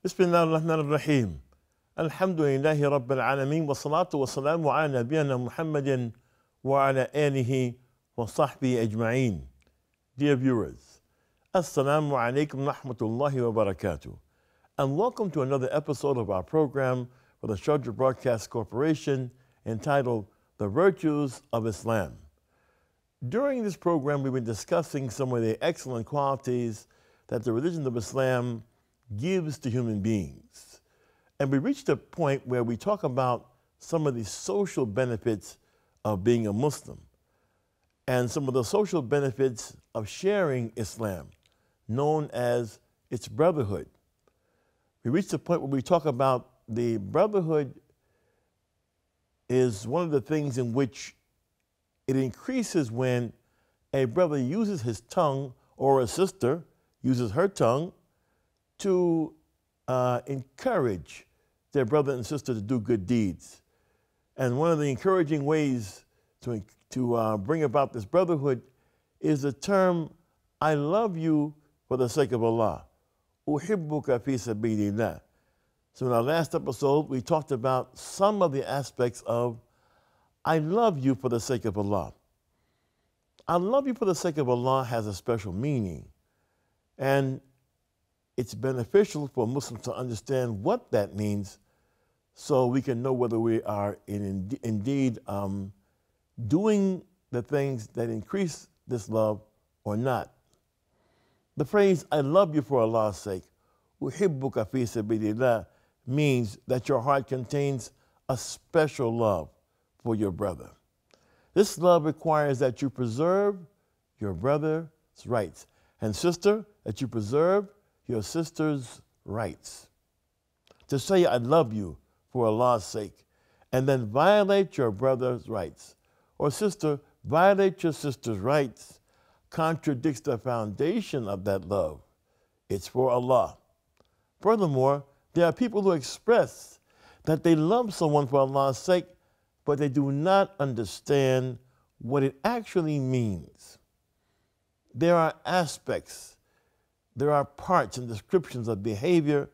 بسم الله الرحمن الرحيم. الحمد لله رب العالمين والصلاة والسلام على نبينا محمد وعلى آله وصحبه أجمعين. Dear viewers, Assalamu alaikum rahmatullahi wa barakatuh, and welcome to another episode of our program for the Sharjah Broadcast Corporation entitled The Virtues of Islam. During this program, we've been discussing some of the excellent qualities that the religion of Islam gives to human beings. And we reached a point where we talk about some of the social benefits of being a Muslim and some of the social benefits of sharing Islam, known as its brotherhood. We reached a point where we talk about the brotherhood is one of the things in which it increases when a brother uses his tongue or a sister uses her tongue to encourage their brother and sister to do good deeds. And one of the encouraging ways to bring about this brotherhood is the term, I love you for the sake of Allah. Uhibbuka fi sabilillah. So in our last episode, we talked about some of the aspects of I love you for the sake of Allah. I love you for the sake of Allah has a special meaning. And it's beneficial for Muslims to understand what that means so we can know whether we are indeed doing the things that increase this love or not. The phrase, I love you for Allah's sake, uhibbuka fi sabilillah, means that your heart contains a special love for your brother. This love requires that you preserve your brother's rights, and sister, that you preserve your sister's rights. To say I love you for Allah's sake and then violate your brother's rights, or sister, violate your sister's rights, contradicts the foundation of that love. It's for Allah. Furthermore, there are people who express that they love someone for Allah's sake, but they do not understand what it actually means. There are aspects, there are parts and descriptions of behavior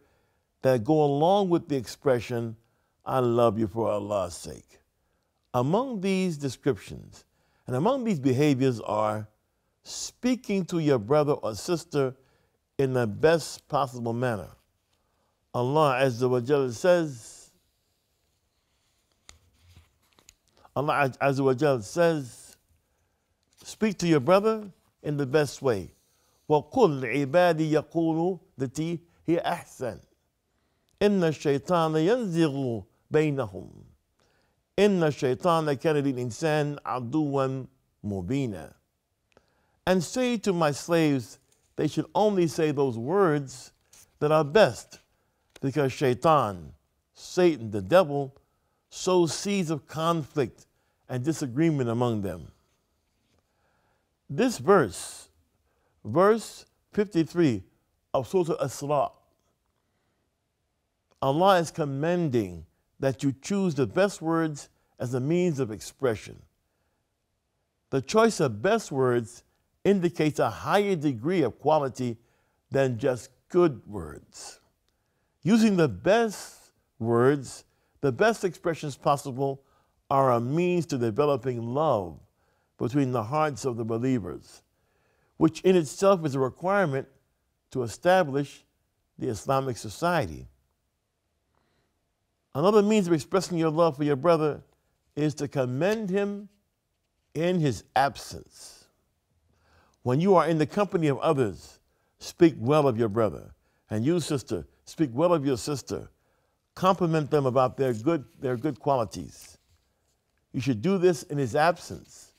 that go along with the expression, I love you for Allah's sake. Among these descriptions and among these behaviors are speaking to your brother or sister in the best possible manner. Allah Azza wa Jalla says, speak to your brother in the best way. وَقُلْ عِبَادِي يَقُولُوا التي هي أحسن إن الشيطان ينزغ بينهم إن الشيطان كان للإنسان عدوا مبينا. And say to my slaves, they should only say those words that are best, because Shaitan, Satan, the devil, sows seeds of conflict and disagreement among them. This verse 53 of Surah Al-Isra, Allah is commending that you choose the best words as a means of expression. The choice of best words indicates a higher degree of quality than just good words. Using the best words, the best expressions possible, are a means to developing love between the hearts of the believers, which in itself is a requirement to establish the Islamic society. Another means of expressing your love for your brother is to commend him in his absence. When you are in the company of others, speak well of your brother. And you, sister, speak well of your sister. Compliment them about their good qualities. You should do this in his absence.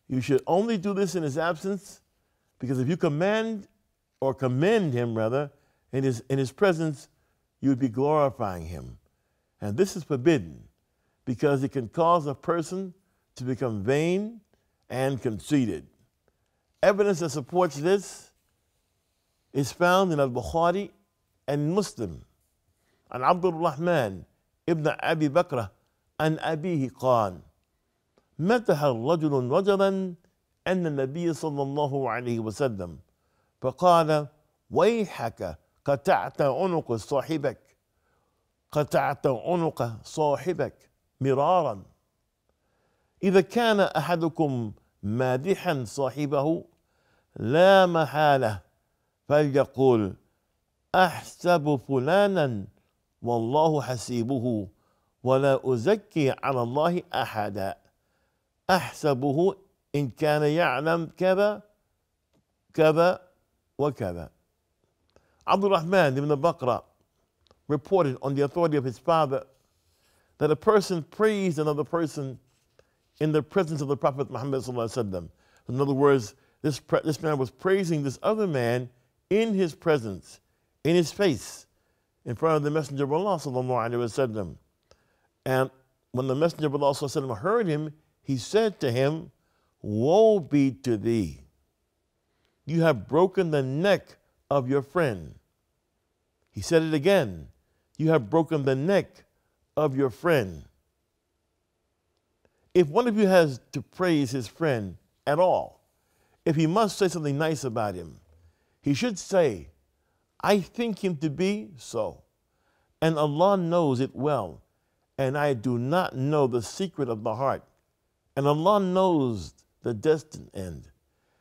You should only do this in his absence, because if you commend him rather in his presence, you would be glorifying him. And this is forbidden because it can cause a person to become vain and conceited. Evidence that supports this is found in Al-Bukhari and Muslim. عن عبد الرحمن ابن أبي بكر عن أبيه قال مدح رجل رجلا أن النبي صلى الله عليه وسلم فقال ويحك قطعت عنق صاحبك قطعت عنق صاحبك مرارا. إذا كان أحدكم مادحا صاحبه لا محالة فليقول أحسب فلانا والله حسيبه ولا أزكي على الله أحدا. أحسبه إن كان يعلم كذا كذا وكذا. Abdul Rahman ibn Bakra reported on the authority of his father that a person praised another person in the presence of the Prophet Muhammad sallallahu alaihi wasallam. In other words, this man was praising this other man in his presence, in his face, in front of the Messenger of Allah sallallahu alaihi wasallam. And when the Messenger of Allah sallallahu alaihi wasallam heard him, he said to him, "Woe be to thee! You have broken the neck of your friend." He said it again, "You have broken the neck of your friend." If one of you has to praise his friend at all, if he must say something nice about him, he should say, "I think him to be so, and Allah knows it well, and I do not know the secret of the heart, and Allah knows the destined end,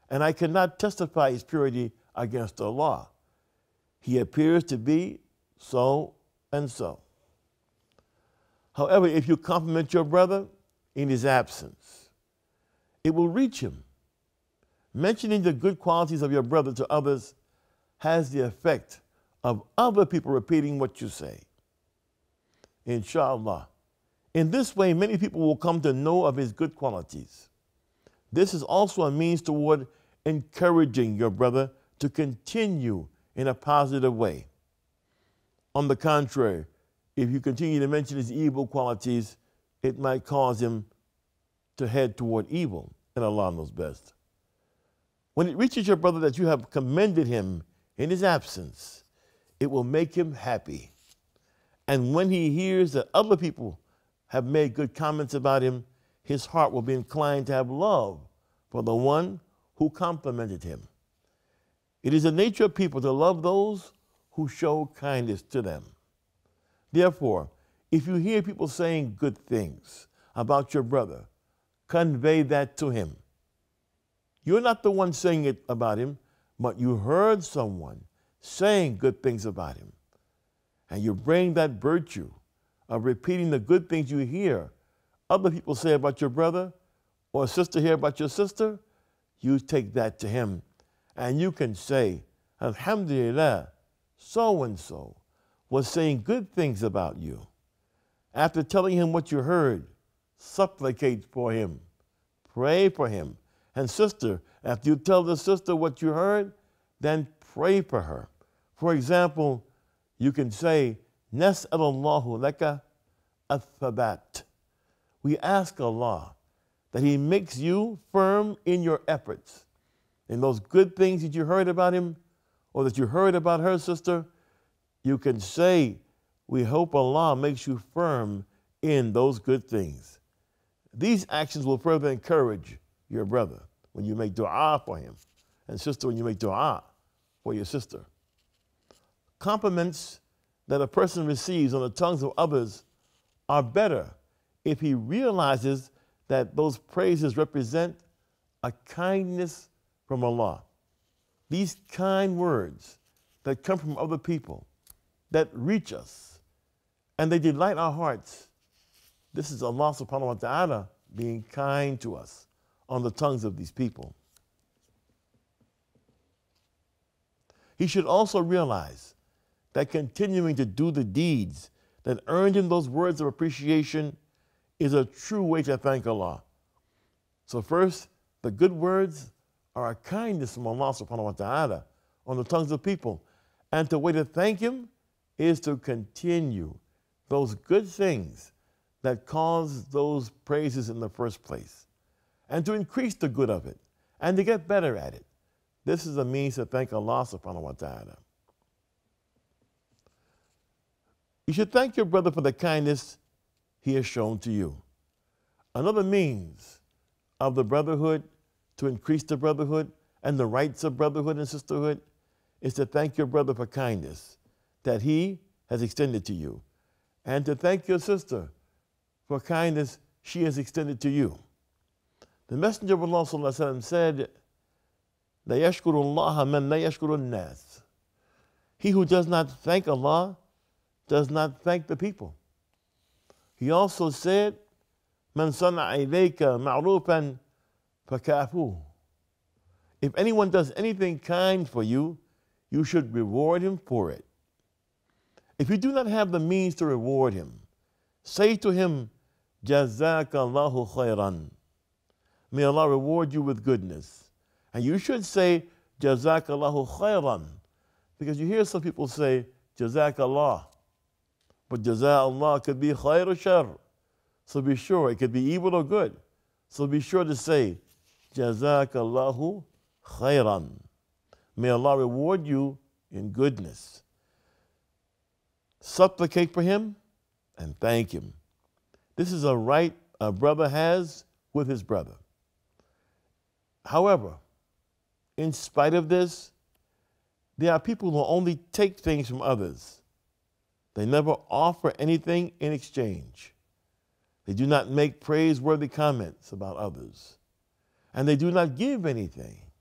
and I cannot testify his purity against Allah. He appears to be so and so." However, if you compliment your brother in his absence, it will reach him. Mentioning the good qualities of your brother to others has the effect of other people repeating what you say. Inshallah. In this way, many people will come to know of his good qualities. This is also a means toward encouraging your brother to continue in a positive way. On the contrary, if you continue to mention his evil qualities, it might cause him to head toward evil, and Allah knows best. When it reaches your brother that you have commended him in his absence, it will make him happy. And when he hears that other people have made good comments about him, his heart will be inclined to have love for the one who complimented him. It is the nature of people to love those who show kindness to them. Therefore, if you hear people saying good things about your brother, convey that to him. You're not the one saying it about him, but you heard someone saying good things about him. And you bring that virtue of repeating the good things you hear other people say about your brother or sister hear about your sister, you take that to him. And you can say, "Alhamdulillah, so-and-so was saying good things about you." After telling him what you heard, supplicate for him, pray for him. And sister, after you tell the sister what you heard, then pray for her. For example, you can say, "Nas'alallahu laka athabat." We ask Allah that he makes you firm in your efforts. In those good things that you heard about him or that you heard about her, sister, you can say, "We hope Allah makes you firm in those good things." These actions will further encourage your brother when you make dua for him, and sister, when you make dua for your sister. Compliments that a person receives on the tongues of others are better if he realizes that those praises represent a kindness from Allah. These kind words that come from other people, that reach us, and they delight our hearts. This is Allah subhanahu wa ta'ala being kind to us on the tongues of these people. He should also realize that continuing to do the deeds that earned him those words of appreciation is a true way to thank Allah. So first, the good words are a kindness from Allah subhanahu wa ta'ala on the tongues of people. And the way to thank him is to continue those good things that cause those praises in the first place, and to increase the good of it, and to get better at it. This is a means to thank Allah subhanahu wa ta'ala. You should thank your brother for the kindness he has shown to you. Another means of the brotherhood, to increase the brotherhood and the rights of brotherhood and sisterhood, is to thank your brother for kindness that he has extended to you, and to thank your sister for kindness she has extended to you. The Messenger of Allah sallallahu alaihi wasallam said, "La yashkuru Allah man la yashkuru nas." He who does not thank Allah does not thank the people. He also said, "Man sana'a ilayka ma'rufan fakafuhu." If anyone does anything kind for you, you should reward him for it. If you do not have the means to reward him, say to him, "Jazakallahu khairan." May Allah reward you with goodness. And you should say, "Jazakallahu khairan," because you hear some people say, "Jazakallah." But Jaza'Allah could be khair or shar. So be sure, it could be evil or good. So be sure to say, "Jazakallahu khairan." May Allah reward you in goodness. Supplicate for him and thank him. This is a right a brother has with his brother. However, in spite of this, there are people who only take things from others. They never offer anything in exchange. They do not make praiseworthy comments about others. And they do not give anything.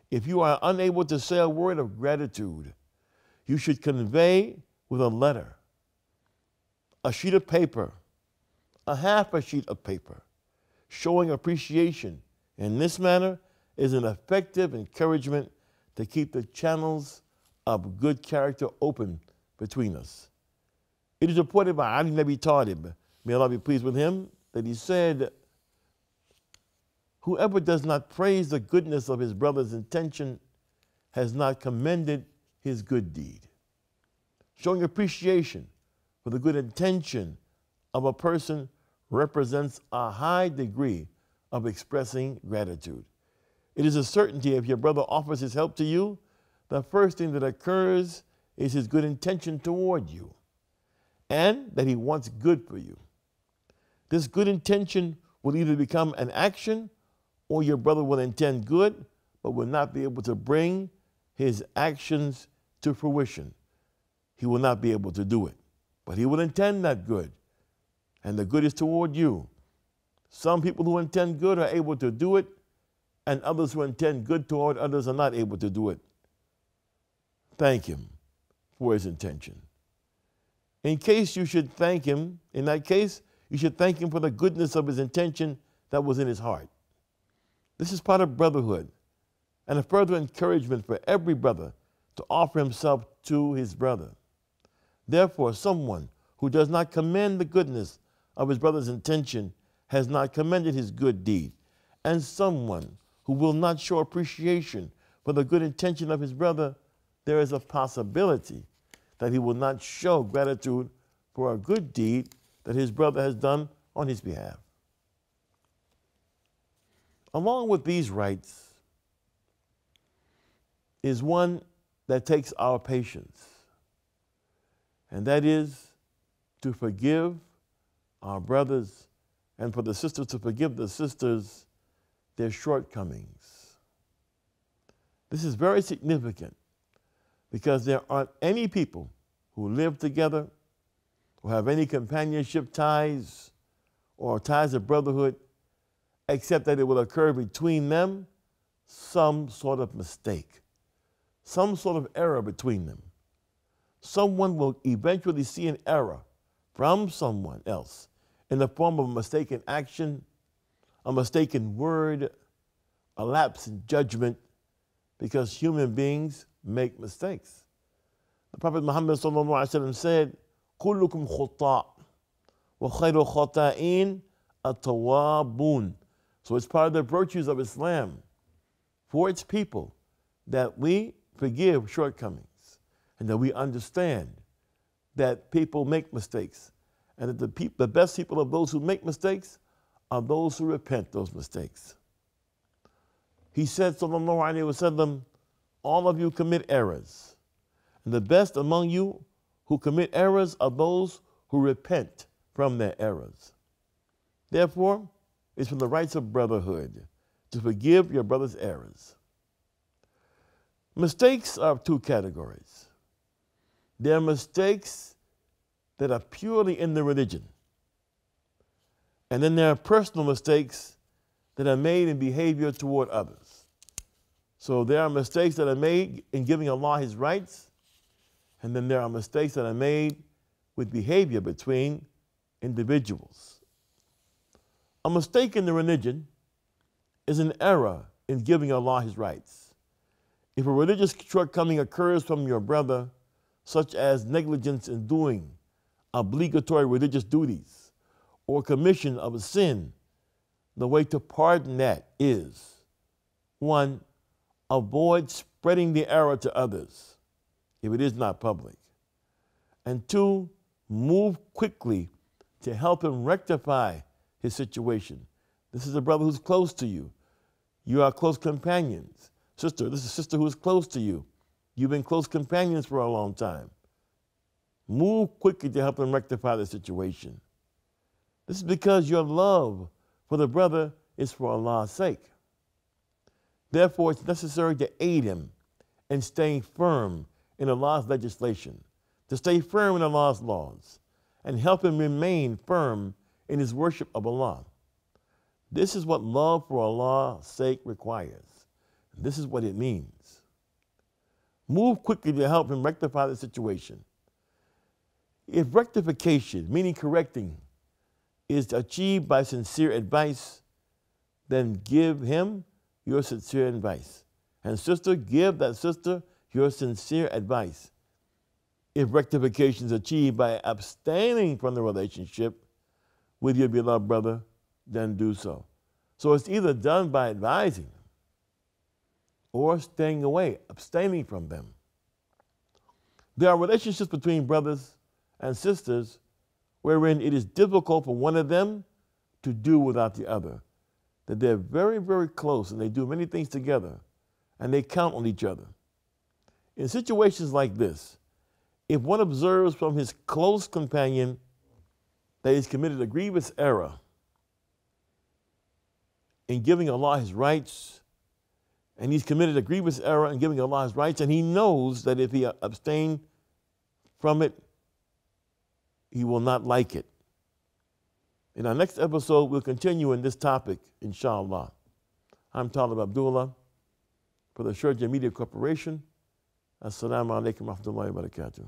If you are unable to say a word of gratitude, you should convey with a letter, a sheet of paper, a half a sheet of paper, showing appreciation in this manner is an effective encouragement to keep the channels of good character open between us. It is reported by Ali ibn Abi Talib, may Allah be pleased with him, that he said, "Whoever does not praise the goodness of his brother's intention has not commended his good deed." Showing appreciation for the good intention of a person represents a high degree of expressing gratitude. It is a certainty if your brother offers his help to you, the first thing that occurs is his good intention toward you, and that he wants good for you. This good intention will either become an action, or your brother will intend good, but will not be able to bring his actions to fruition. He will not be able to do it, but he will intend that good, and the good is toward you. Some people who intend good are able to do it, and others who intend good toward others are not able to do it. Thank him for his intention. In case you should thank him, in that case, you should thank him for the goodness of his intention that was in his heart. This is part of brotherhood and a further encouragement for every brother to offer himself to his brother. Therefore, someone who does not commend the goodness of his brother's intention has not commended his good deed. And someone who will not show appreciation for the good intention of his brother, there is a possibility that he will not show gratitude for a good deed that his brother has done on his behalf. Along with these rights is one that takes our patience, and that is to forgive our brothers and for the sisters to forgive the sisters their shortcomings. This is very significant because there aren't any people who live together or have any companionship ties or ties of brotherhood except that it will occur between them some sort of mistake, some sort of error between them. Someone will eventually see an error from someone else in the form of a mistaken action, a mistaken word, a lapse in judgment, because human beings make mistakes. The Prophet Muhammad said, "Kullukum khutta' wa khayru khata'in at-tawwabun." So it's part of the virtues of Islam for its people that we forgive shortcomings and that we understand that people make mistakes and that the best people of those who make mistakes are those who repent those mistakes. He said, sallallahu alaihi wasallam, all of you commit errors, and the best among you who commit errors are those who repent from their errors. Therefore, it's from the rights of brotherhood to forgive your brother's errors. Mistakes are of two categories. There are mistakes that are purely in the religion. And then there are personal mistakes that are made in behavior toward others. So there are mistakes that are made in giving Allah His rights, and then there are mistakes that are made with behavior between individuals. A mistake in the religion is an error in giving Allah His rights. If a religious shortcoming occurs from your brother, such as negligence in doing obligatory religious duties or commission of a sin, the way to pardon that is, 1, avoid spreading the error to others if it is not public. And 2, move quickly to help him rectify his situation. This is a brother who's close to you. You are close companions. Sister, this is a sister who is close to you. You've been close companions for a long time. Move quickly to help him rectify the situation. This is because your love for the brother is for Allah's sake. Therefore, it's necessary to aid him in staying firm in Allah's legislation, to stay firm in Allah's laws, and help him remain firm in his worship of Allah. This is what love for Allah's sake requires. This is what it means. Move quickly to help him rectify the situation. If rectification, meaning correcting, is achieved by sincere advice, then give him your sincere advice. And sister, give that sister your sincere advice. If rectification is achieved by abstaining from the relationship with your beloved brother, then do so. So it's either done by advising them or staying away, abstaining from them. There are relationships between brothers and sisters wherein it is difficult for one of them to do without the other. That they're very, very close and they do many things together and they count on each other. In situations like this, if one observes from his close companion that he's committed a grievous error in giving Allah His rights, and he's committed a grievous error in giving Allah His rights, and he knows that if he abstains from it, he will not like it. In our next episode, we'll continue in this topic, inshallah. I'm Talib Abdullah for the Sharjah Media Corporation. Assalamu alaikum wa rahmatullahi wa barakatuh.